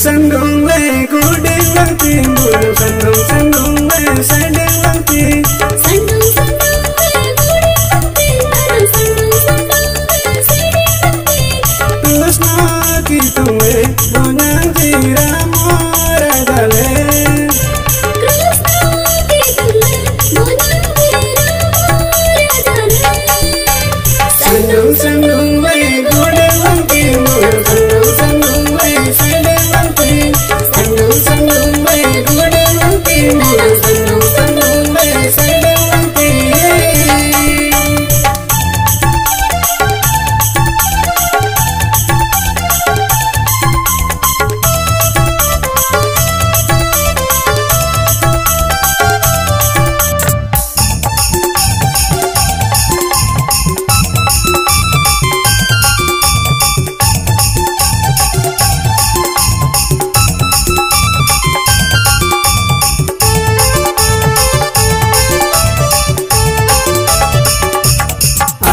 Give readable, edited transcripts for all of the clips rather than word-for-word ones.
Sandung le gudeng langti, bulu sandung le sandeng langti. Sandung le gudeng langti, bulu sandung le sandeng langti. Terus nak itu le, nonyang jiramo regale. Terus nak itu le, nonyang jiramo regale. Sandung le gudeng langti, bulu sandung le sandeng langti. Sandung le gudeng langti, bulu sandung le sandeng langti.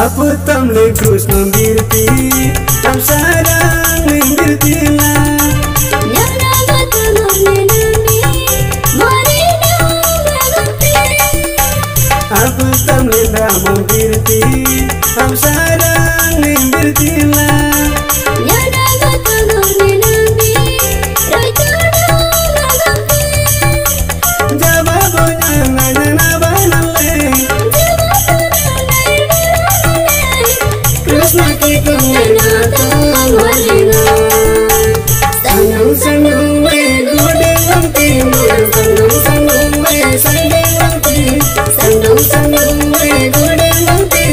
Apa tamle Krishna birti, tam sarang birtila. Nana batalone nami, marina bagati. Apa tamle Rama birti, tam sarang birtila. Nana batalone nami, rajana bagati. Jawabonya ngana banale. Krishna kita nata walina. Sandung le gudeng langti, sandung le sandeng langti. Sandung le gudeng langti,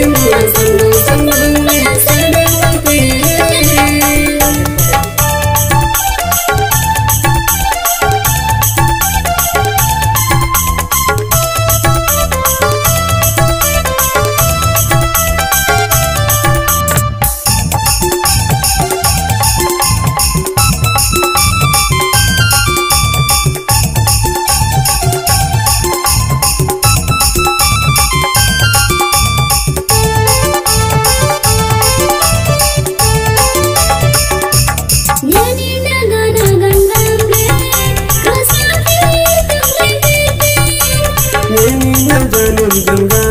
sandung le sandeng langti. Jangan